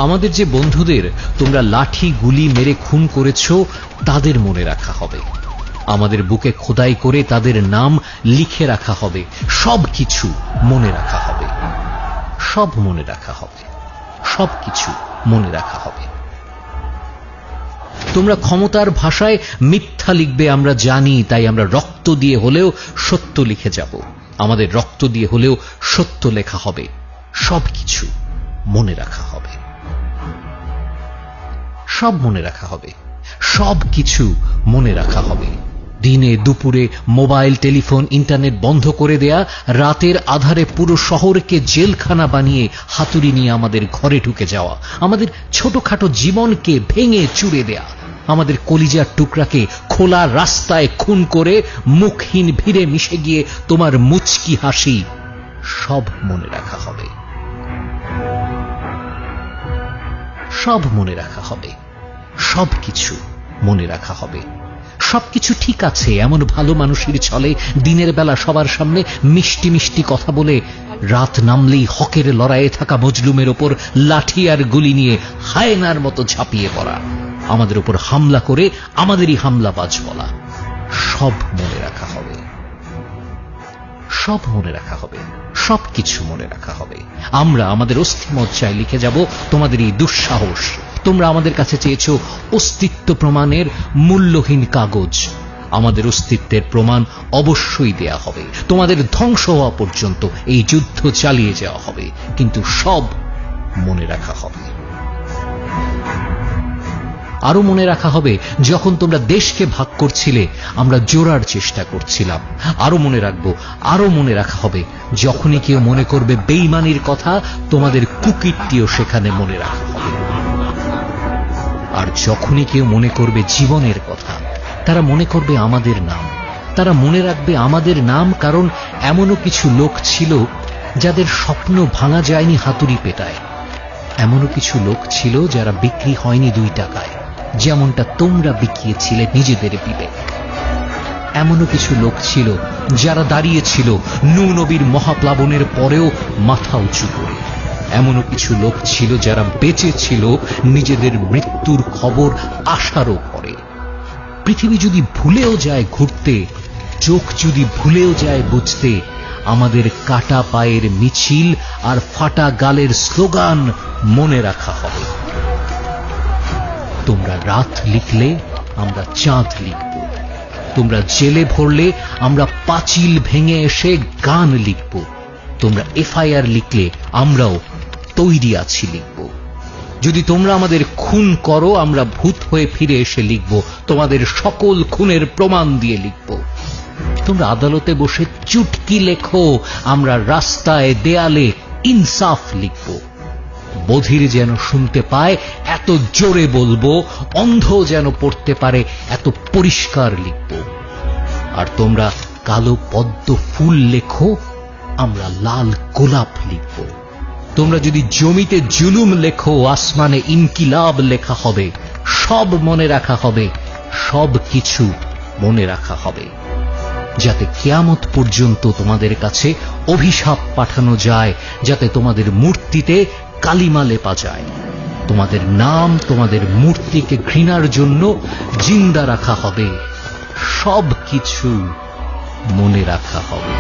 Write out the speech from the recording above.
আমাদের যে বন্ধুদের তোমরা লাঠি গুলি মেরে খুন করেছ তাদের মনে রাখা হবে। আমাদের বুকে খোদাই করে তাদের নাম লিখে রাখা হবে। সব কিছু মনে রাখা হবে, সব মনে রাখা হবে, সব কিছু মনে রাখা হবে। তোমরা ক্ষমতার ভাষায় মিথ্যা লিখবে আমরা জানি, তাই আমরা রক্ত দিয়ে হলেও সত্য লিখে যাব। আমাদের রক্ত দিয়ে হলেও সত্য লেখা হবে। সব কিছু মনে রাখা হবে, সব মনে রাখা হবে, সব কিছু মনে রাখা হবে। দিনে দুপুরে মোবাইল, টেলিফোন, ইন্টারনেট বন্ধ করে দেয়া, রাতের আধারে পুরো শহরকে জেলখানা বানিয়ে হাতুড়ি নিয়ে আমাদের ঘরে ঢুকে যাওয়া, আমাদের ছোটখাটো জীবনকে ভেঙে চুরে দেয়া, আমাদের কলিজার টুকরাকে খোলা রাস্তায় খুন করে মুখহীন ভিড়ে মিশে গিয়ে তোমার মুচকি হাসি, সব মনে রাখা হবে, সব মনে রাখা হবে, সব কিছু মনে রাখা হবে। সবকিছু ঠিক আছে এমন ভালো মানুষের ছলে দিনের বেলা সবার সামনে মিষ্টি মিষ্টি কথা বলে রাত নামলেই হকের লড়াইয়ে থাকা মজলুমের ওপর লাঠি আর গুলি নিয়ে হায়নার মতো ঝাঁপিয়ে পড়া, আমাদের উপর হামলা করে আমাদেরই হামলাবাজ বলা, সব মনে রাখা হবে, সব মনে রাখা হবে, সবকিছু মনে রাখা হবে। আমরা আমাদের অস্থিমজ্জায় লিখে যাব তোমাদের এই দুঃসাহস। তোমরা আমাদের কাছে চেয়েছ অস্তিত্ব প্রমাণের মূল্যহীন কাগজ। আমাদের অস্তিত্বের প্রমাণ অবশ্যই দেয়া হবে। তোমাদের ধ্বংস হওয়া পর্যন্ত এই যুদ্ধ চালিয়ে যাওয়া হবে, কিন্তু সব মনে রাখা হবে। আরো মনে রাখা হবে যখন তোমরা দেশকে ভাগ করছিলে আমরা জোড়ার চেষ্টা করছিলাম। আরো মনে রাখবো, আরো মনে রাখা হবে যখনই কেউ মনে করবে বেঈমানির কথা, তোমাদের কুকীর্তিও সেখানে মনে রাখা হবে। আর যখনই কেউ মনে করবে জীবনের কথা, তারা মনে করবে আমাদের নাম, তারা মনে রাখবে আমাদের নাম। কারণ এমনও কিছু লোক ছিল যাদের স্বপ্ন ভাঙা যায়নি হাতুড়ি পেটায়, এমনও কিছু লোক ছিল যারা বিক্রি হয়নি 2 টাকায়, যেমনটা তোমরা বিকিয়েছিলে নিজেদের বিবেক। এমনও কিছু লোক ছিল যারা দাঁড়িয়েছিল নূহ নবীর মহাপ্লাবনের পরেও মাথা উঁচু করে। এমনও কিছু লোক ছিল যারা বেঁচে ছিল নিজেদের মৃত্যুর খবর আসারও পরে। পৃথিবী যদি ভুলেও যায় ঘুরতে, চোখ যদি ভুলেও যায় বুঝতে, আমাদের কাটা পায়ের মিছিল আর ফাটা গালের স্লোগান মনে রাখা হবে। তোমরা রাত লিখলে আমরা চাঁদ লিখব, তোমরা জেলে ভরলে আমরা পাঁচিল ভেঙে এসে গান লিখব, তোমরা এফআইআর লিখলে আমরাও তৈরি আছি লিখব। যদি তোমরা আমাদের খুন করো আমরা ভূত হয়ে ফিরে এসে লিখব, তোমাদের সকল খুনের প্রমাণ দিয়ে লিখব। তোমরা আদালতে বসে চুটকি লেখো, আমরা রাস্তায় দেয়ালে ইনসাফ লিখব। বধির যেন শুনতে পায় এত জোরে বলবো, অন্ধ যেন পড়তে পারে এত পরিষ্কার লিখব। আর তোমরা কালো পদ্ম ফুল লেখো, আমরা লাল গোলাপ লিখব। তোমরা যদি জমিতে জুলুম লেখো, আসমানে ইনকিলাব লেখা হবে। সব মনে রাখা হবে, সব কিছু মনে রাখা হবে, যাতে কিয়ামত পর্যন্ত তোমাদের কাছে অভিশাপ পাঠানো যায়, যাতে তোমাদের মূর্তিতে কালিমা লেপা যায়। তোমাদের নাম, তোমাদের মূর্তিকে ঘৃণার জন্য জিন্দা রাখা হবে। সব কিছু মনে রাখা হবে।